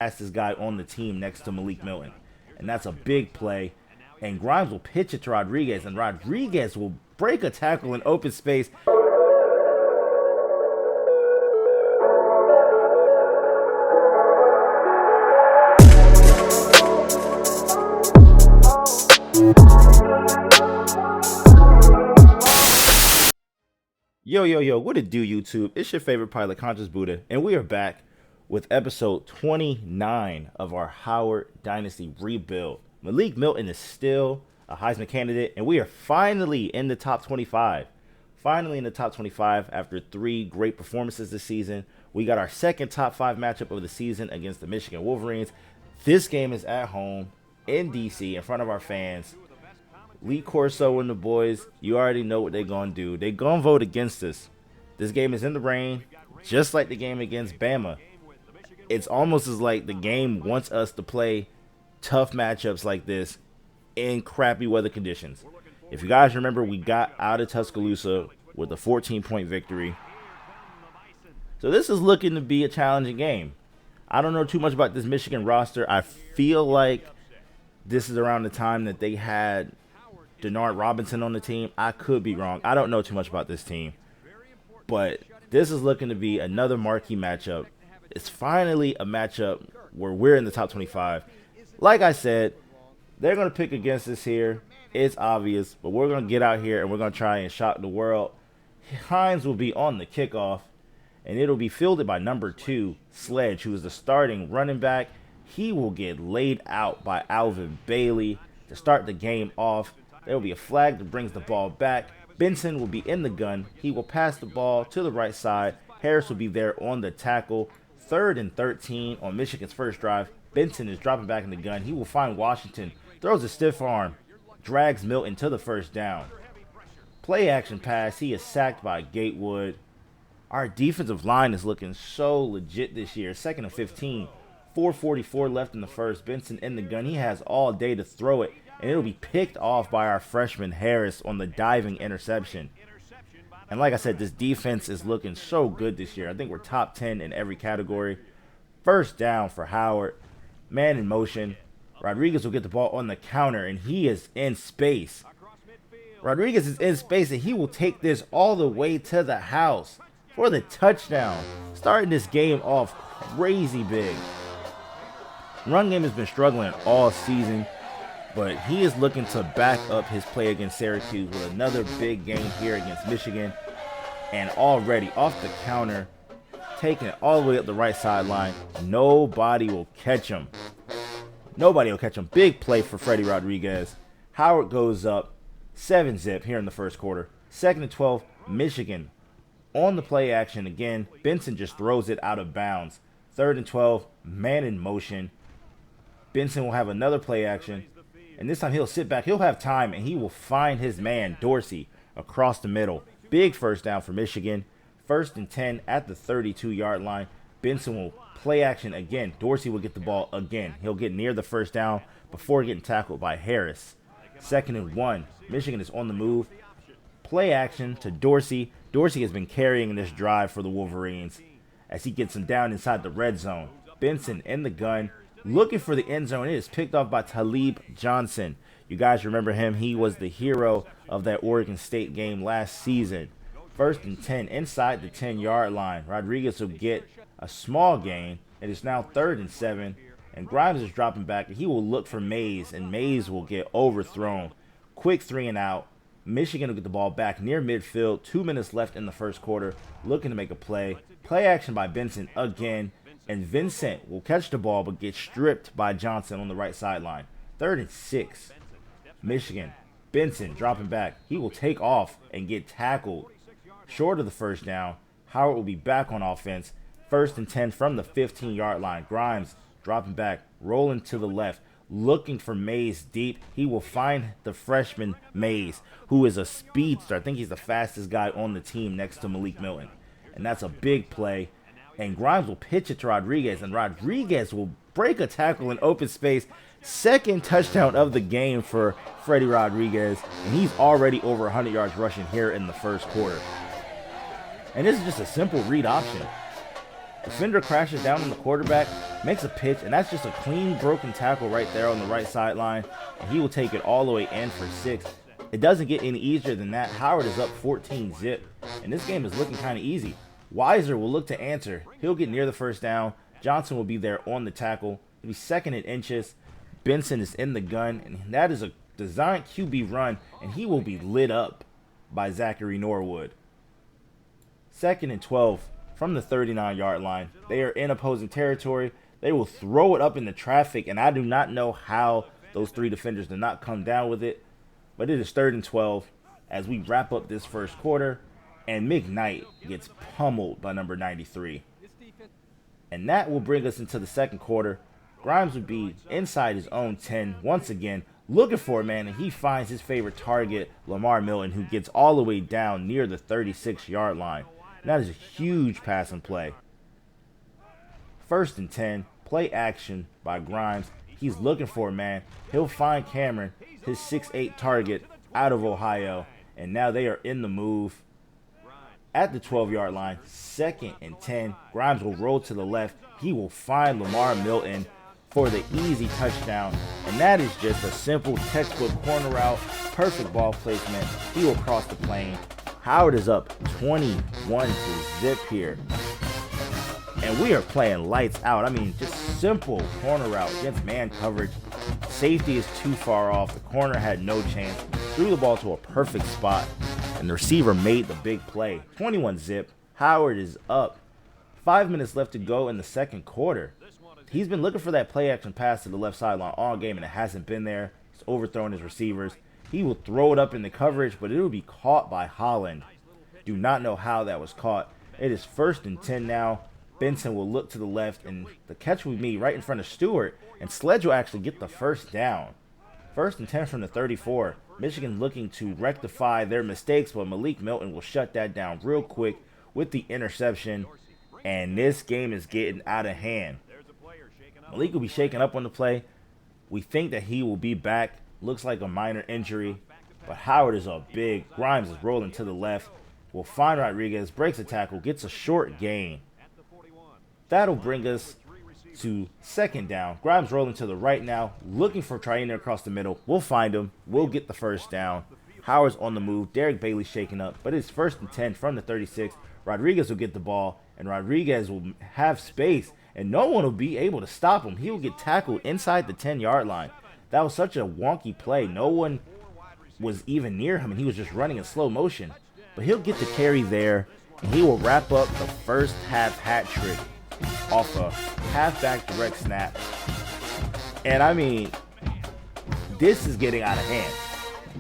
fastest guy on the team next to Malik Milton. And that's a big play. And Grimes will pitch it to Rodriguez, and Rodriguez will break a tackle in open space. Yo, what it do, YouTube? It's your favorite pilot, Conscious Buddha, and we are back with episode 29 of our Howard Dynasty rebuild. Malik Milton is still a Heisman candidate, and we are finally in the top 25. Finally in the top 25 after 3 great performances this season. We got our second top 5 matchup of the season against the Michigan Wolverines. This game is at home in DC in front of our fans. Lee Corso and the boys, you already know what they're going to do. They're going to vote against us. This game is in the rain, just like the game against Bama. It's almost as like the game wants us to play tough matchups like this in crappy weather conditions. If you guys remember, we got out of Tuscaloosa with a 14-point victory. So this is looking to be a challenging game. I don't know too much about this Michigan roster. I feel like this is around the time that they had Denard Robinson on the team. I could be wrong. I don't know too much about this team. But this is looking to be another marquee matchup. It's finally a matchup where we're in the top 25. Like I said, they're going to pick against us here. It's obvious. But we're going to get out here and we're going to try and shock the world. Hines will be on the kickoff. And it'll be fielded by number 2, Sledge, who is the starting running back. He will get laid out by Alvin Bailey to start the game off. There will be a flag that brings the ball back. Benson will be in the gun. He will pass the ball to the right side. Harris will be there on the tackle. 3rd and 13 on Michigan's first drive. Benson is dropping back in the gun. He will find Washington. Throws a stiff arm. Drags Milton to the first down. Play action pass. He is sacked by Gatewood. Our defensive line is looking so legit this year. 2nd and 15. 4:44 left in the first. Benson in the gun. He has all day to throw it. And it'll be picked off by our freshman Harris on the diving interception. And like I said, this defense is looking so good this year. I think we're top 10 in every category. First down for Howard. Man in motion. Rodriguez will get the ball on the counter, and he is in space. Rodriguez is in space, and he will take this all the way to the house for the touchdown. Starting this game off crazy big. Run game has been struggling all season, but he is looking to back up his play against Syracuse with another big game here against Michigan. And already off the counter, taking it all the way up the right sideline. Nobody will catch him. Nobody will catch him. Big play for Freddy Rodriguez. Howard goes up 7-zip here in the first quarter. 2nd and 12, Michigan. On the play action again, Benson just throws it out of bounds. 3rd and 12, man in motion. Benson will have another play action. And this time he'll sit back, he'll have time, and he will find his man, Dorsey, across the middle. Big first down for Michigan. 1st and 10 at the 32-yard line. Benson will play action again. Dorsey will get the ball again. He'll get near the first down before getting tackled by Harris. 2nd and 1. Michigan is on the move. Play action to Dorsey. Dorsey has been carrying this drive for the Wolverines as he gets him down inside the red zone. Benson in the gun, looking for the end zone. It is picked off by Talib Johnson. You guys remember him. He was the hero of that Oregon State game last season. 1st and 10 inside the 10-yard line. Rodriguez will get a small gain. It is now 3rd and 7. And Grimes is dropping back. And he will look for Mays. And Mays will get overthrown. Quick 3 and out. Michigan will get the ball back near midfield. 2 minutes left in the first quarter. Looking to make a play. Play action by Benson again. And Vincent will catch the ball but get stripped by Johnson on the right sideline. 3rd and 6. Michigan. Benson dropping back. He will take off and get tackled short of the first down. Howard will be back on offense. 1st and 10 from the 15-yard line. Grimes dropping back, rolling to the left, looking for Mays deep. He will find the freshman Mays, who is a speedster. I think he's the fastest guy on the team next to Malik Milton. And that's a big play. And Grimes will pitch it to Rodriguez, and Rodriguez will break a tackle in open space. 2nd touchdown of the game for Freddy Rodriguez, and he's already over 100 yards rushing here in the first quarter. And this is just a simple read option. Defender crashes down on the quarterback, makes a pitch, and that's just a clean broken tackle right there on the right sideline. And he will take it all the way in for 6. It doesn't get any easier than that. Howard is up 14-zip, and this game is looking kind of easy. Weiser will look to answer. He'll get near the first down. Johnson will be there on the tackle. He'll be second in inches. Benson is in the gun, and that is a designed QB run, and he will be lit up by Zachary Norwood. Second and 12 from the 39-yard line. They are in opposing territory. They will throw it up into traffic, and I do not know how those 3 defenders did not come down with it. But it is 3rd and 12 as we wrap up this first quarter, and McKnight gets pummeled by number 93. And that will bring us into the second quarter. Grimes would be inside his own 10 once again, looking for a man, and he finds his favorite target, Lamar Milton, who gets all the way down near the 36-yard line. And that is a huge passing play. 1st and 10, play action by Grimes. He's looking for a man. He'll find Cameron, his 6'8 target out of Ohio, and now they are in the move at the 12-yard line. 2nd and 10. Grimes will roll to the left. He will find Lamar Milton for the easy touchdown, and that is just a simple textbook corner route, perfect ball placement. He will cross the plane. Howard is up 21-zip here. And we are playing lights out. I mean, just simple corner route against man coverage. Safety is too far off. The corner had no chance. Threw the ball to a perfect spot, and the receiver made the big play. 21-zip. Howard is up. 5 minutes left to go in the second quarter. He's been looking for that play action pass to the left sideline all game, and it hasn't been there. He's overthrown his receivers. He will throw it up in the coverage, but it will be caught by Holland. Do not know how that was caught. It is 1st and 10 now. Benson will look to the left, and the catch will be right in front of Stewart, and Sledge will actually get the first down. 1st and 10 from the 34. Michigan looking to rectify their mistakes, but Malik Milton will shut that down real quick with the interception, and this game is getting out of hand. Malik will be shaken up on the play. We think that he will be back. Looks like a minor injury, but Howard is up big. Grimes is rolling to the left. Will find Rodriguez, breaks a tackle, gets a short gain. That'll bring us to 2nd down. Grimes rolling to the right now, looking for Traina across the middle. We'll find him. We'll get the first down. Howard's on the move. Derek Bailey shaking up, but it's 1st and 10 from the 36. Rodriguez will get the ball, and Rodriguez will have space, and no one will be able to stop him. He will get tackled inside the 10-yard line. That was such a wonky play. No one was even near him, and he was just running in slow motion. But he'll get the carry there, and he will wrap up the first half hat trick off a halfback direct snap. And I mean, this is getting out of hand.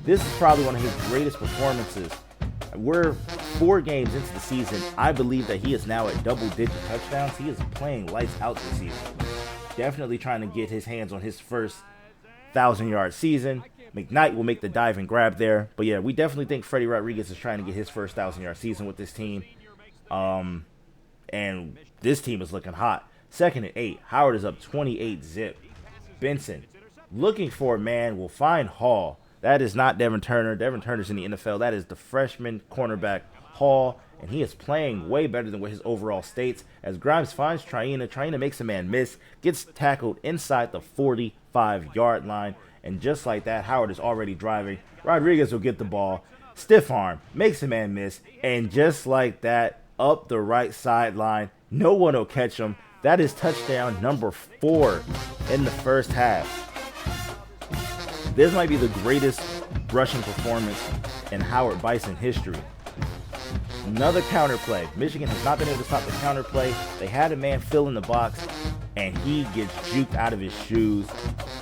This is probably one of his greatest performances. We're 4 games into the season. I believe that he is now at double-digit touchdowns. He is playing lights out this season. Definitely trying to get his hands on his first 1,000-yard season. McKnight will make the dive and grab there. But yeah, we definitely think Freddy Rodriguez is trying to get his first 1,000-yard season with this team. And this team is looking hot. 2nd and 8. Howard is up 28-zip. Benson looking for a man will find Hall. That is not Devin Turner. Devin Turner's in the NFL. That is the freshman cornerback Hall, and he is playing way better than what his overall states. As Grimes finds Traina. Traina makes a man miss, gets tackled inside the 45-yard line, and just like that, Howard is already driving. Rodriguez will get the ball, stiff arm, makes a man miss, and just like that, up the right sideline, no one will catch him. That is touchdown number 4 in the first half. This might be the greatest rushing performance in Howard Bison history. Another counter play. Michigan has not been able to stop the counter play. They had a man fill in the box, and he gets juked out of his shoes,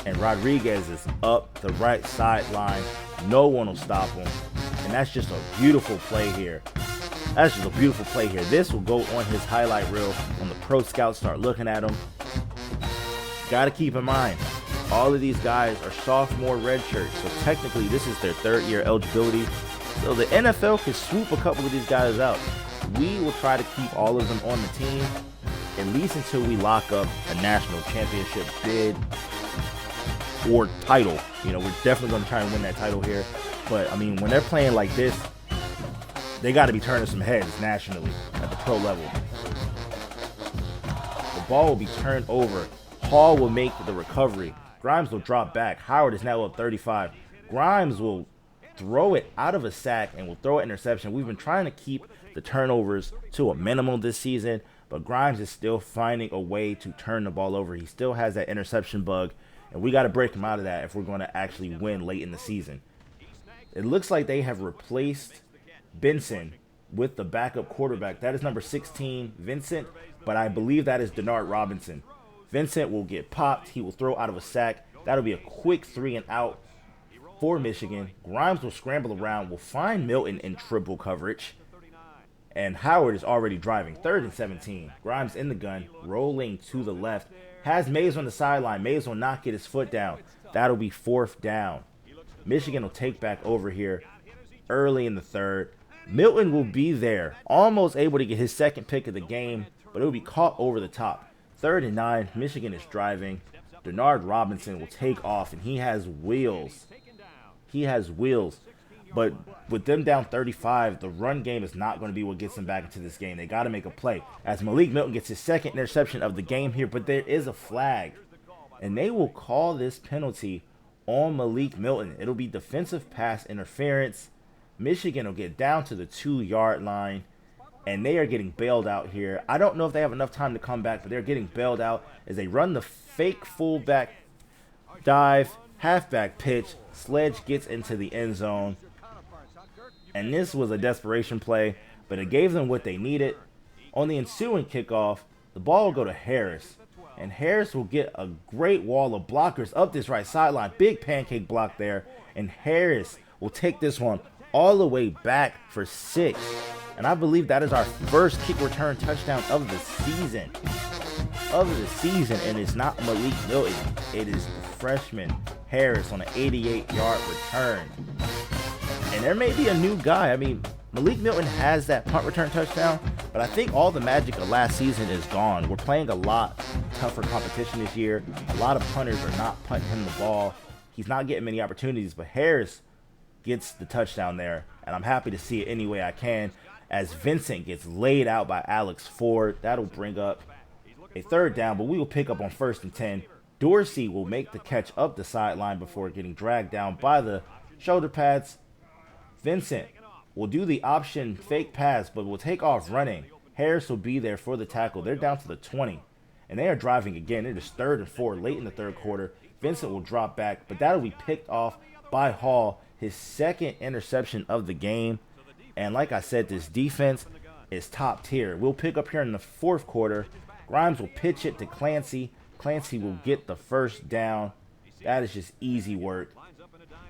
and Rodriguez is up the right sideline. No one will stop him, and that's just a beautiful play here. That's just a beautiful play here. This will go on his highlight reel when the pro scouts start looking at him. Got to keep in mind, all of these guys are sophomore redshirts, so technically this is their 3rd year eligibility. So the NFL can swoop a couple of these guys out. We will try to keep all of them on the team, at least until we lock up a national championship bid or title. You know, we're definitely going to try and win that title here. But, I mean, when they're playing like this, they got to be turning some heads nationally at the pro level. ball will be turned over. Hall will make the recovery. Grimes will drop back. Howard is now up 35. Grimes will throw it out of a sack and will throw an interception. We've been trying to keep the turnovers to a minimum this season, but Grimes is still finding a way to turn the ball over. He still has that interception bug, and we got to break him out of that if we're going to actually win late in the season. It looks like they have replaced Benson with the backup quarterback. That is number 16, Vincent, but I believe that is Denard Robinson. Vincent will get popped. He will throw out of a sack. That'll be a quick 3 and out for Michigan. Grimes will scramble around, will find Milton in triple coverage, and Howard is already driving. 3rd and 17. Grimes in the gun, rolling to the left. Has Mays on the sideline. Mays will not get his foot down. That'll be 4th down. Michigan will take back over here early in the 3rd. Milton will be there, almost able to get his 2nd pick of the game, but it will be caught over the top. 3rd and 9. Michigan is driving. Denard Robinson will take off, and he has wheels. He has wheels. But with them down 35, the run game is not going to be what gets them back into this game. They got to make a play. As Malik Milton gets his 2nd interception of the game here, but there is a flag. And they will call this penalty on Malik Milton. It'll be defensive pass interference. Michigan will get down to the 2-yard line, and they are getting bailed out here. I don't know if they have enough time to come back, but they're getting bailed out as they run the fake fullback dive, halfback pitch. Sledge gets into the end zone. And this was a desperation play, but it gave them what they needed. On the ensuing kickoff, the ball will go to Harris. And Harris will get a great wall of blockers up this right sideline. Big pancake block there. And Harris will take this one all the way back for 6. And I believe that is our first kick return touchdown of the season. And it's not Malik Milton. It is the freshman Harris on an 88-yard return. And there may be a new guy. I mean, Malik Milton has that punt return touchdown, but I think all the magic of last season is gone. We're playing a lot tougher competition this year. A lot of punters are not punting him the ball. He's not getting many opportunities, but Harris gets the touchdown there, and I'm happy to see it any way I can as Vincent gets laid out by Alex Ford. That'll bring up a 3rd down, but we will pick up on 1st and 10. Dorsey will make the catch up the sideline before getting dragged down by the shoulder pads. Vincent will do the option fake pass, but will take off running. Harris will be there for the tackle. They're down to the 20, and they are driving again. It is 3rd and 4 late in the 3rd quarter. Vincent will drop back, but that'll be picked off by Hall, his 2nd interception of the game. And like I said, this defense is top tier. We'll pick up here in the 4th quarter. Grimes will pitch it to Clancy. Clancy will get the 1st down. That is just easy work.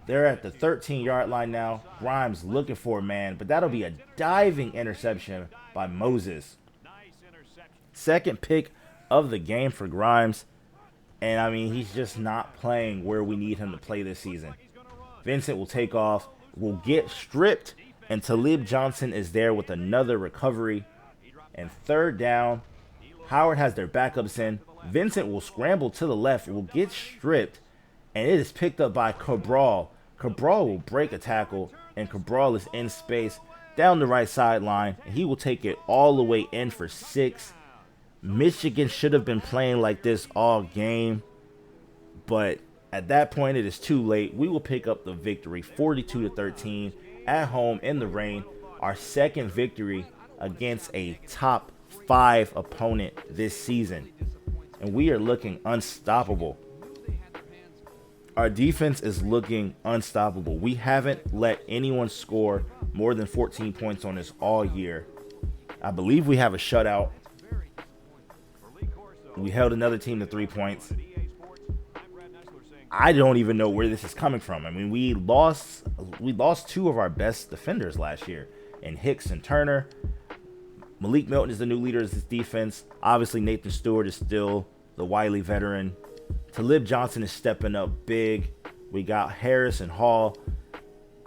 They're at the 13-yard line now. Grimes looking for a man, but that'll be a diving interception by Moses. 2nd pick of the game for Grimes. And, I mean, he's just not playing where we need him to play this season. Vincent will take off, will get stripped, and Talib Johnson is there with another recovery. And 3rd down, Howard has their backups in. Vincent will scramble to the left, will get stripped, and it is picked up by Cabral. Cabral will break a tackle, and Cabral is in space down the right sideline, and he will take it all the way in for 6. Michigan should have been playing like this all game, but at that point it is too late. We will pick up the victory 42-13 at home in the rain, our 2nd victory against a top 5 opponent this season, and we are looking unstoppable. Our defense is looking unstoppable. We haven't let anyone score more than 14 points on us all year. I believe we have a shutout. We held another team to 3 points. I don't even know where this is coming from. I mean, we lost 2 of our best defenders last year in Hicks and Turner. Malik Milton is the new leader of this defense. Obviously, Nathan Stewart is still the wily veteran. Talib Johnson is stepping up big. We got Harris and Hall.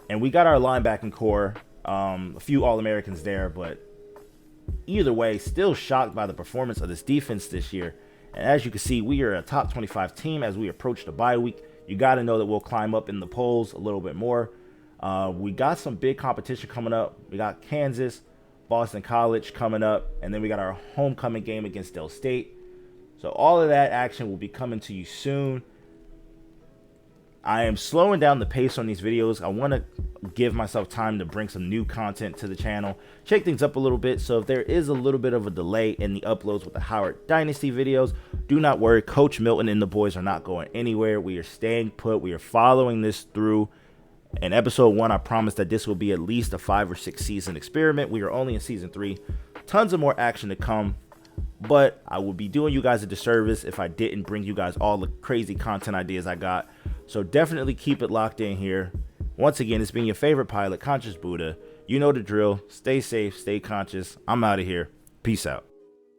And we got our linebacking core. A few All-Americans there, but either way, still shocked by the performance of this defense this year. And as you can see, we are a top 25 team as we approach the bye week. You got to know that we'll climb up in the polls a little bit more. We got some big competition coming up. We got Kansas, Boston College coming up, and then we got our homecoming game against Dell State. So all of that action will be coming to you soon. I am slowing down the pace on these videos. I want to give myself time to bring some new content to the channel, shake things up a little bit. So if there is a little bit of a delay in the uploads with the Howard Dynasty videos, do not worry. Coach Milton and the boys are not going anywhere. We are staying put. We are following this through. In episode 1, I promised that this will be at least a 5 or 6 season experiment. We are only in season 3. Tons of more action to come. But I would be doing you guys a disservice if I didn't bring you guys all the crazy content ideas I got. So definitely keep it locked in here. Once again, it's been your favorite pilot, Conscious Buddha. You know the drill. Stay safe, stay conscious. I'm out of here. Peace out.